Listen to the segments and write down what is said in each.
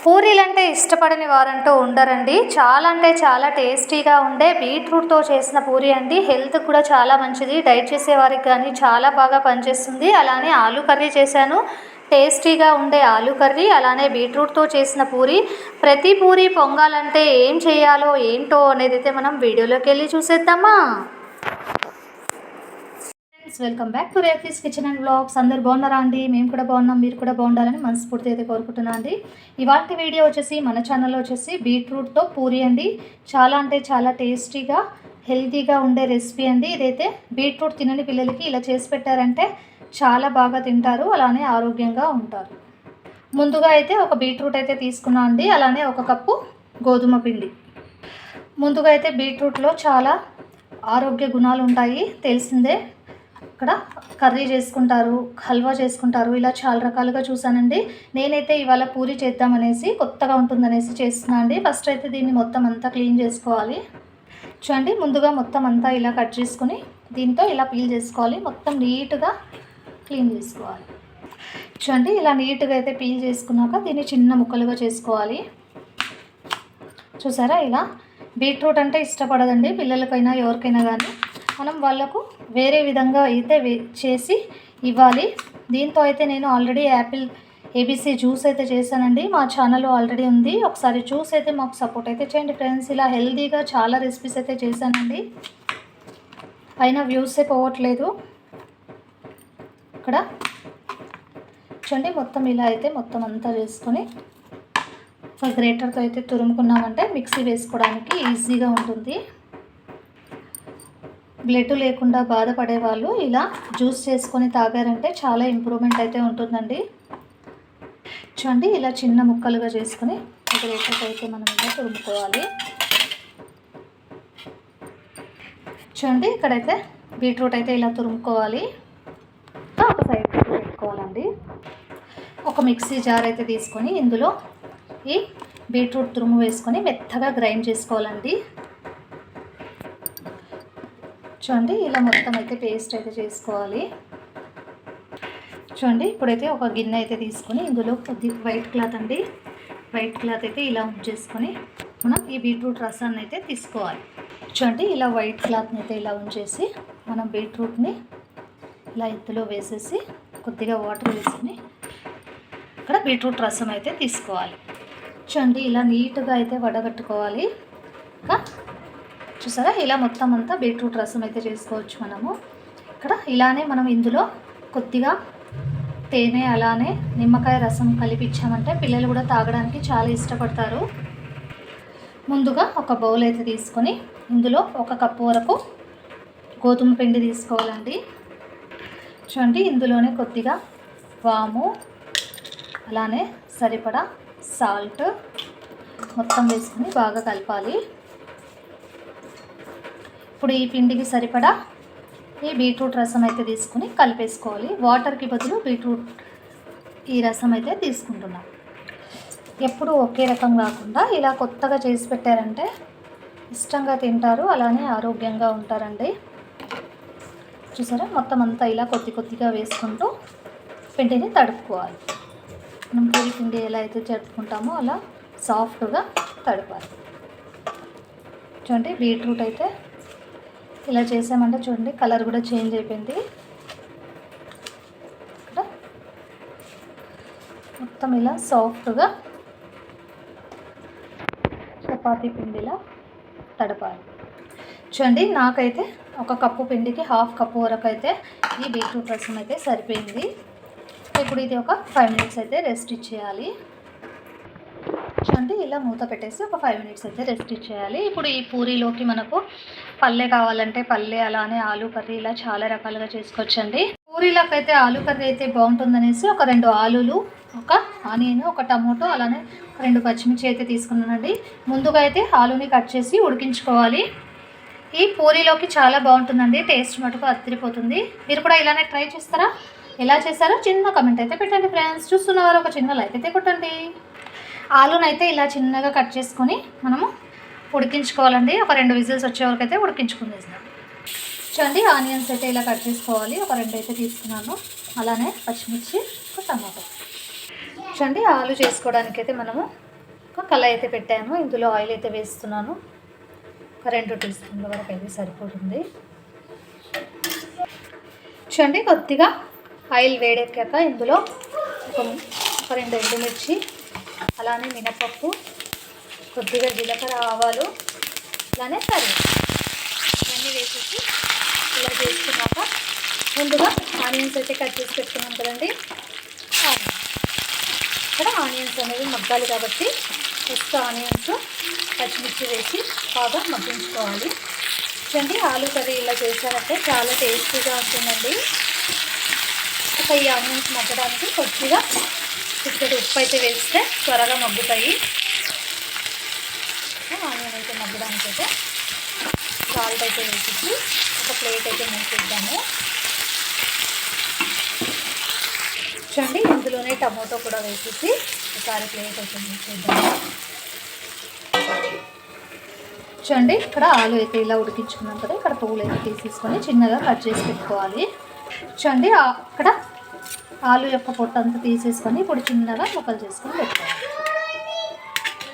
పూరీలంటే ఇష్టపడని వారంటూ ఉండరండి. చాలా అంటే చాలా టేస్టీగా ఉండే బీట్రూట్తో చేసిన పూరీ అండి. హెల్త్కి కూడా చాలా మంచిది. డైట్ చేసేవారికి కానీ చాలా బాగా పనిచేస్తుంది. అలానే ఆలూ కర్రీ చేశాను. టేస్టీగా ఉండే ఆలూ కర్రీ, అలానే బీట్రూట్తో చేసిన పూరీ. ప్రతి పూరీ పొంగాలంటే ఏం చేయాలో ఏంటో అనేది అయితే మనం వీడియోలోకి వెళ్ళి చూసేద్దామా. Welcome back to Revathi's kitchen and vlogs. అందరు బాగున్నారా అండి? మేము కూడా బాగున్నాం, మీరు కూడా బాగుండాలని మనస్ఫూర్తి అయితే కోరుకుంటున్నాను అండి. ఇవాళ వీడియో వచ్చేసి మన ఛానల్లో వచ్చేసి బీట్రూట్తో పూరీ అండి. చాలా అంటే చాలా టేస్టీగా హెల్తీగా ఉండే రెసిపీ అండి. ఇదైతే బీట్రూట్ తినని పిల్లలకి ఇలా చేసి పెట్టారంటే చాలా బాగా తింటారు, అలానే ఆరోగ్యంగా ఉంటారు. ముందుగా అయితే ఒక బీట్రూట్ అయితే తీసుకున్నాం అండి. అలానే ఒక కప్పు గోధుమ పిండి. ముందుగా అయితే బీట్రూట్లో చాలా ఆరోగ్య గుణాలు ఉంటాయి, తెలిసిందే. ఇక్కడ కర్రీ చేసుకుంటారు, హల్వా చేసుకుంటారు, ఇలా చాలా రకాలుగా చూసానండి. నేనైతే ఇవాళ పూరీ చేద్దామనేసి, కొత్తగా ఉంటుందనేసి చేస్తున్నా అండి. ఫస్ట్ అయితే దీన్ని మొత్తం అంతా క్లీన్ చేసుకోవాలి. చూడండి, ముందుగా మొత్తం అంతా ఇలా కట్ చేసుకుని దీంతో ఇలా పీల్ చేసుకోవాలి. మొత్తం నీట్గా క్లీన్ చేసుకోవాలి. చూడండి, ఇలా నీట్గా అయితే పీల్ చేసుకున్నాక దీన్ని చిన్న ముక్కలుగా చేసుకోవాలి. చూసారా, ఇలా బీట్రూట్ అంటే ఇష్టపడదండి పిల్లలకైనా ఎవరికైనా కానీ. మనం వాళ్ళకు వేరే విధంగా అయితే చేసి ఇవ్వాలి. దీంతో అయితే నేను ఆల్రెడీ యాపిల్ ఏబీసీ జ్యూస్ అయితే చేశానండి. మా ఛానల్లో ఆల్రెడీ ఉంది, ఒకసారి చూసి అయితే మాకు సపోర్ట్ అయితే చేయండి ఫ్రెండ్స్. ఇలా హెల్తీగా చాలా రెసిపీస్ అయితే చేశానండి, అయినా వ్యూసే పోవట్లేదు. ఇక్కడ చూడండి, మొత్తం ఇలా అయితే మొత్తం అంతా చేసుకొని ఒక గ్రేటర్తో అయితే తురుముకున్నామంటే మిక్సీ వేసుకోవడానికి ఈజీగా ఉంటుంది. బ్లడ్ లేకుండా బాధపడే వాళ్ళు ఇలా జ్యూస్ చేసుకొని తాగారంటే చాలా ఇంప్రూవ్మెంట్ అయితే ఉంటుందండి. చూడండి, ఇలా చిన్న ముక్కలుగా చేసుకొని ఒక గ్రేటర్తో అయితే మనం ఇలా తురుముకోవాలి. చూడండి, ఇక్కడైతే బీట్రూట్ అయితే ఇలా తురుముకోవాలి. ఒక సైడ్ పెట్టుకోవాలండి. ఒక మిక్సీ జార్ అయితే తీసుకొని ఇందులో ఈ బీట్రూట్ తురుము వేసుకొని మెత్తగా గ్రైండ్ చేసుకోవాలండి. చూడండి, ఇలా మొత్తం అయితే పేస్ట్ అయితే చేసుకోవాలి. చూడండి, ఇప్పుడైతే ఒక గిన్నె అయితే తీసుకొని ఇందులో కొద్ది వైట్ క్లాత్ అండి, వైట్ క్లాత్ అయితే ఇలా ఉంచేసుకొని మనం ఈ బీట్రూట్ రసాన్ని అయితే తీసుకోవాలి. చూడండి, ఇలా వైట్ క్లాత్ని అయితే ఇలా ఉంచేసి మనం బీట్రూట్ని ఇలా ఇందులో వేసేసి కొద్దిగా వాటర్ వేసుకొని ఇక్కడ బీట్రూట్ రసం అయితే తీసుకోవాలి. చూడండి, ఇలా నీట్గా అయితే వడగట్టుకోవాలి. చూసారా, ఇలా మొత్తం అంతా బీట్రూట్ రసం అయితే చేసుకోవచ్చు మనము. ఇక్కడ ఇలానే మనం ఇందులో కొద్దిగా తేనె అలానే నిమ్మకాయ రసం కలిపిచ్చామంటే పిల్లలు కూడా తాగడానికి చాలా ఇష్టపడతారు. ముందుగా ఒక బౌల్ అయితే తీసుకొని ఇందులో ఒక కప్పు వరకు గోధుమ పిండి తీసుకోవాలండి. చూడండి, ఇందులోనే కొద్దిగా వాము అలానే సరిపడా సాల్ట్ మొత్తం వేసుకుని బాగా కలపాలి. ఇప్పుడు ఈ పిండికి సరిపడా ఈ బీట్రూట్ రసం అయితే తీసుకుని కలిపేసుకోవాలి. వాటర్కి బదులు బీట్రూట్ ఈ రసం అయితే తీసుకుంటున్నాం. ఎప్పుడు ఒకే రకం కాకుండా ఇలా కొత్తగా చేసి పెట్టారంటే ఇష్టంగా తింటారు, అలానే ఆరోగ్యంగా ఉంటారండి. చూసారా, మొత్తం అంతా ఇలా కొద్ది కొద్దిగా వేసుకుంటూ పిండిని తడుపుకోవాలి. మనం పూరి పిండి ఎలా అయితే జరుపుకుంటామో అలా సాఫ్ట్గా తడపాలి. చూడండి, బీట్రూట్ అయితే ఇలా చేసామంటే చూడండి కలర్ కూడా చేంజ్ అయిపోయింది. ఇక్కడ మొత్తం ఇలా సాఫ్ట్గా చపాతీ పిండిలా తడపాలి. చూడండి, నాకైతే ఒక కప్పు పిండికి హాఫ్ కప్పు వరకు అయితే ఈ బీట్రూట్ రసం అయితే సరిపోయింది. ఇప్పుడు ఇది ఒక 5 మినిట్స్ అయితే రెస్ట్ ఇచ్చేయాలి. చూడండి, ఇలా మూత పెట్టేసి ఒక 5 మినిట్స్ అయితే రెస్ట్ ఇచ్చేయాలి. ఇప్పుడు ఈ పూరీలోకి మనకు పల్లె కావాలంటే పల్లె, అలానే ఆలూ కర్రీ, ఇలా చాలా రకాలుగా చేసుకోవచ్చండి. పూరీలోకి అయితే ఆలూ కర్రీ అయితే బాగుంటుందనేసి ఒక 2 ఆలూలు, ఒక ఆనియన్, ఒక టమోటో, అలానే 2 పచ్చిమిర్చి అయితే తీసుకున్నానండి. ముందుగా అయితే ఆలూని కట్ చేసి ఉడికించుకోవాలి. ఈ పూరీలోకి చాలా బాగుంటుందండి, టేస్ట్ మటుకు అదిరిపోతుంది. మీరు కూడా ఇలానే ట్రై చేస్తారా? ఎలా చేశారో చిన్న కమెంట్ అయితే పెట్టండి ఫ్రెండ్స్. చూస్తున్నవారు ఒక చిన్న లైక్ అయితే కొట్టండి. ఆలూనైతే ఇలా చిన్నగా కట్ చేసుకొని మనము ఉడికించుకోవాలండి. ఒక 2 విజిల్స్ వచ్చే వరకు అయితే ఉడికించుకుందాం. చూడండి, ఆనియన్స్ అయితే ఇలా కట్ చేసుకోవాలి. ఒక 2 అయితే తీసుకున్నాను, అలానే పచ్చిమిర్చి, ఒక టమాటో. చూడండి, ఆలు చేసుకోవడానికి అయితే మనము ఒక కళాయి అయితే పెట్టాను. ఇందులో ఆయిల్ అయితే వేస్తున్నాను. ఒక 2 టీ స్పూన్ల వరకు అయితే సరిపోతుంది. చూడండి కొద్దిగా ఆయిల్ వేడెక్కాక ఇందులో ఒక 2 ఎండుమిర్చి, అలానే మినపప్పు, కొద్దిగా జీలకర్ర, ఆవాలు, అలానే కరివేపాకు ఇవన్నీ వేసేసి ఇలా చేసుకున్నాక ముందుగా ఆనియన్స్ అయితే కట్ చేసి పెట్టుకున్నాం కదండి. ఇక్కడ ఆనియన్స్ అనేవి మగ్గాలి కాబట్టి ఫస్ట్ ఆనియన్స్, పచ్చిమిర్చి వేసి బాగా మగ్గించుకోవాలి. చూడండి ఆలు కర్రీ ఇలా చేశారంటే చాలా టేస్టీగా ఉంటుందండి. ఒక ఈ ఆనియన్స్ మగ్గడానికి కొద్దిగా ఇక్కడ ఉప్పు అయితే వేస్తే త్వరగా మగ్గుతాయి. ఆనియన్ అయితే మగ్గడానికి అయితే సాల్ట్ అయితే వేసేసి ఒక ప్లేట్ అయితే మూసేద్దాము. చూడండి ఇందులోనే టమాటో కూడా వేసేసి ఒకసారి ప్లేట్ అయితే మూసేద్దాము. చూడండి ఇక్కడ ఆలు అయితే ఇలా ఉడికించుకున్నాం కదా, ఇక్కడ పువ్వులు అయితే తీసేసుకొని చిన్నగా కట్ చేసి పెట్టుకోవాలి. చూడండి అక్కడ ఆలు యొక్క పొట్టు అంతా తీసేసుకొని ఇప్పుడు చిన్నగా ముక్కలు చేసుకొని పెట్టుకోవాలి.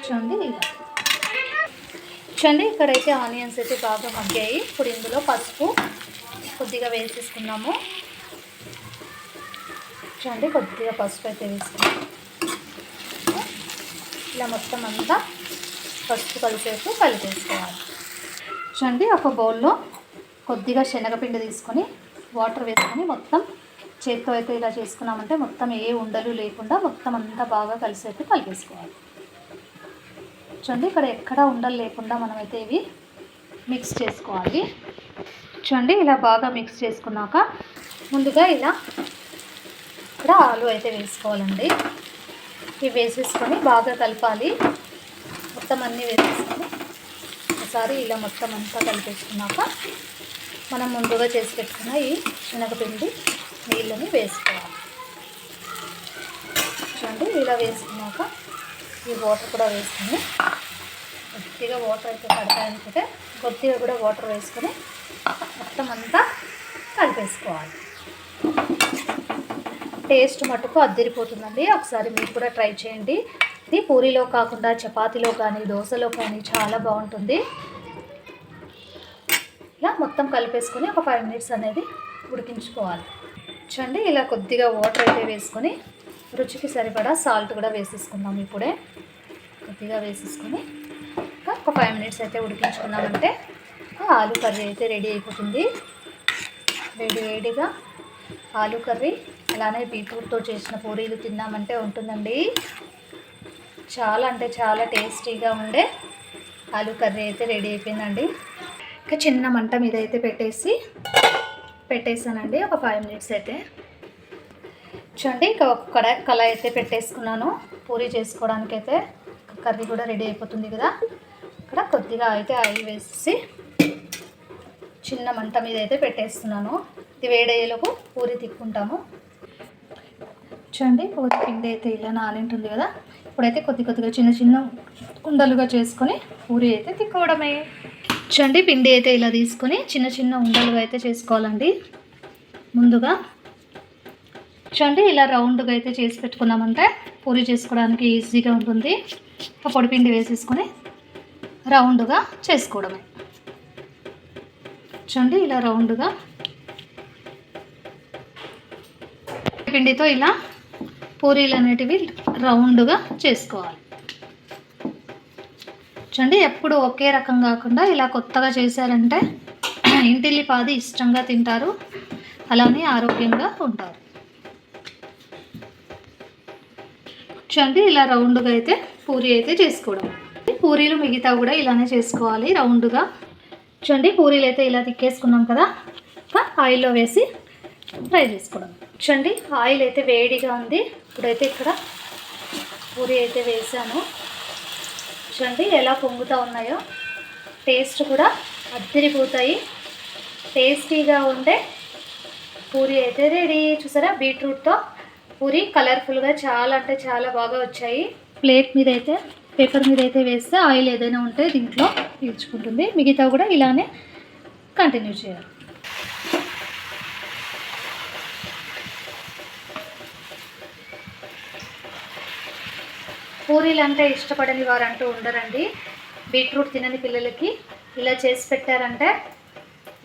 చూడండి ఇలా. చూడండి ఇక్కడైతే ఆనియన్స్ అయితే బాగా మగ్గాయి. ఇప్పుడు ఇందులో పసుపు కొద్దిగా వేసేసుకున్నాము. చూడండి కొద్దిగా పసుపు అయితే వేసుకున్నాము. ఇలా మొత్తం అంతా పసుపు కలిసేసి కలిపేసుకోవాలి. చూడండి ఒక బౌల్లో కొద్దిగా శనగపిండి తీసుకొని వాటర్ వేసుకొని మొత్తం చేత్తో అయితే ఇలా చేసుకున్నామంటే మొత్తం ఏ ఉండలు లేకుండా మొత్తం అంతా బాగా కలిసేట్టు కలిపేసుకోవాలి. చూడండి ఇక్కడ ఎక్కడ ఉండలు లేకుండా మనమైతే ఇవి మిక్స్ చేసుకోవాలి. చూడండి ఇలా బాగా మిక్స్ చేసుకున్నాక ముందుగా ఇలా ఇక్కడ ఆలు అయితే వేసుకోవాలండి. ఇవి వేసేసుకొని బాగా కలపాలి. మొత్తం అన్నీ వేసేసుకొని ఒకసారి ఇలా మొత్తం అంతా కలిపేసుకున్నాక మనం ముందుగా చేసి పెట్టుకున్న ఈ శనగపిండి నీళ్ళని వేసుకోవాలి. చూడండి ఇలా వేసుకున్నాక ఈ వాటర్ కూడా వేసుకొని కొద్దిగా వాటర్ అయితే పడతాయనుకుంటే కొద్దిగా కూడా వాటర్ వేసుకొని మొత్తం అంతా కలిపేసుకోవాలి. టేస్ట్ మటుకు అద్దిరిపోతుందండి. ఒకసారి మీరు కూడా ట్రై చేయండి. ఇది పూరీలో కాకుండా చపాతీలో కానీ దోశలో కానీ చాలా బాగుంటుంది. ఇలా మొత్తం కలిపేసుకొని ఒక 5 మినిట్స్ అనేది ఉడికించుకోవాలి. చూడండి ఇలా కొద్దిగా వాటర్ అయితే వేసుకొని రుచికి సరిపడా సాల్ట్ కూడా వేసేసుకుందాం. ఇప్పుడే కొద్దిగా వేసేసుకొని ఒక 5 మినిట్స్ అయితే ఉడికించుకున్నామంటే ఆలు కర్రీ అయితే రెడీ అయిపోతుంది. వేడిగా ఆలు కర్రీ అలానే బీట్రూట్తో చేసిన పూరీలు తిన్నామంటే ఉంటుందండి. చాలా అంటే చాలా టేస్టీగా ఉండే ఆలు కర్రీ అయితే రెడీ అయిపోయిందండి. ఇంకా చిన్న మంట మీద అయితే పెట్టేసానండి ఒక 5 మినిట్స్ అయితే. చూడండి ఇంకా ఒక కళాయి అయితే పెట్టేసుకున్నాను. పూరీ చేసుకోవడానికి అయితే కర్రీ కూడా రెడీ అయిపోతుంది కదా. ఇక్కడ కొద్దిగా అయితే ఆయిల్ వేసి చిన్న మంట మీద అయితే పెట్టేస్తున్నాను. ఇది వేడయ్యేలోపు పూరీ తిక్కుంటాము. చూడండి పూరీ పిండి అయితే ఇలా నానింటుంది కదా. ఇప్పుడైతే కొద్దిగా చిన్న ఉండలుగా చేసుకొని పూరీ అయితే తిక్కోవడమే. చూడండి పిండి అయితే ఇలా తీసుకొని చిన్న ఉండలుగా అయితే చేసుకోవాలండి. ముందుగా చూడండి ఇలా రౌండ్గా అయితే చేసి పెట్టుకున్నామంటే పూరీ చేసుకోవడానికి ఈజీగా ఉంటుంది. పొడి పిండి వేసేసుకొని రౌండ్గా చేసుకోవడమే. చూడండి ఇలా రౌండ్గా పిండితో ఇలా పూరీలు అనేటివి రౌండ్గా చేసుకోవాలి. చూడండి ఎప్పుడు ఒకే రకం కాకుండా ఇలా కొత్తగా చేశారంటే ఇంటిల్లిపాది ఇష్టంగా తింటారు, అలానే ఆరోగ్యంగా ఉంటారు. చూడండి ఇలా రౌండ్గా అయితే పూరీ అయితే చేసుకోవడం. పూరీలు మిగతా కూడా ఇలానే చేసుకోవాలి రౌండ్గా. చూడండి పూరీలు అయితే ఇలా తిక్కేసుకున్నాం కదా, ఆయిల్లో వేసి ఫ్రై చేసుకోవడం. చూడండి ఆయిల్ అయితే వేడిగా ఉంది. ఇప్పుడైతే ఇక్కడ పూరీ అయితే వేసాను. చూడండి ఎలా పొంగుతూ ఉన్నాయో, టేస్ట్ కూడా అద్దరిపోతాయి. టేస్టీగా ఉండే పూరీ అయితే రెడీ. చూసారా బీట్రూట్తో పూరీ కలర్ఫుల్గా చాలా అంటే చాలా బాగా వచ్చాయి. ప్లేట్ మీద అయితే పేపర్ మీద అయితే వేస్తే ఆయిల్ ఏదైనా ఉంటే దీంట్లో పీల్చుకుంటుంది. మిగతా కూడా ఇలానే కంటిన్యూ చేయాలి. పూరీలు అంటే ఇష్టపడని వారు అంటూ ఉండరండి. బీట్రూట్ తినని పిల్లలకి ఇలా చేసి పెట్టారంటే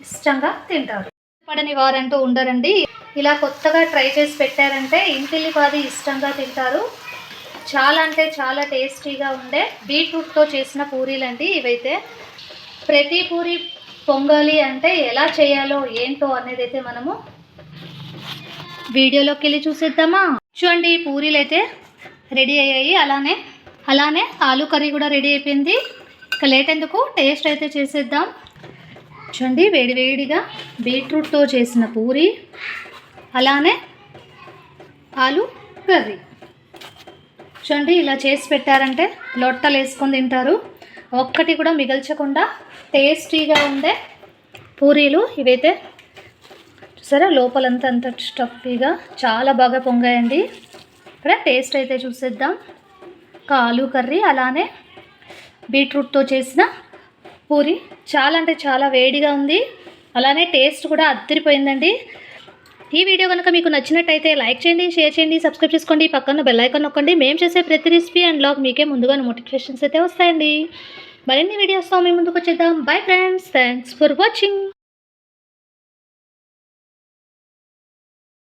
ఇష్టంగా తింటారు. ఇష్టపడని వారు అంటూ ఉండరండి. ఇలా కొత్తగా ట్రై చేసి పెట్టారంటే ఇంటిల్లిపాది ఇష్టంగా తింటారు. చాలా అంటే చాలా టేస్టీగా ఉండే బీట్రూట్తో చేసిన పూరీలండి ఇవైతే. ప్రతి పూరి పొంగాలి అంటే ఎలా చేయాలో ఏంటో అనేది అయితే మనము వీడియోలోకి వెళ్ళి చూసేద్దామా. చూడండి, పూరీలు అయితే రెడీ అయ్యాయి. అలానే ఆలూ కర్రీ కూడా రెడీ అయిపోయింది. ఇక లేట్ ఎందుకు, టేస్ట్ అయితే చేసేద్దాం. చూడండి, వేడివేడిగా బీట్రూట్తో చేసిన పూరి, అలానే ఆలూ కర్రీ. చూడండి, ఇలా చేసి పెట్టారంటే లొట్టలు వేసుకొని తింటారు. ఒక్కటి కూడా మిగల్చకుండా టేస్టీగా ఉండే పూరీలు ఇవైతే. చూసారా, లోపలంతా అంత స్టఫీగా చాలా బాగా పొంగాయండి. ఇక్కడ టేస్ట్ అయితే చూసేద్దాం. ఒక ఆలూ కర్రీ, అలానే బీట్రూట్తో చేసిన పూరి చాలా అంటే చాలా వేడిగా ఉంది. అలానే టేస్ట్ కూడా అద్దరిపోయిందండి. ఈ వీడియో కనుక మీకు నచ్చినట్టయితే లైక్ చేయండి, షేర్ చేయండి, సబ్స్క్రైబ్ చేసుకోండి, పక్కన బెల్ ఐకాన్ నొక్కండి. మేము చేసే ప్రతి రెసిపీ అండ్ బ్లాగ్ మీకే ముందుగా నోటిఫికేషన్స్ అయితే వస్తాయండి. మరిన్ని వీడియోస్తో మేము ముందుకు వచ్చేద్దాం. Bye friends, thanks for watching.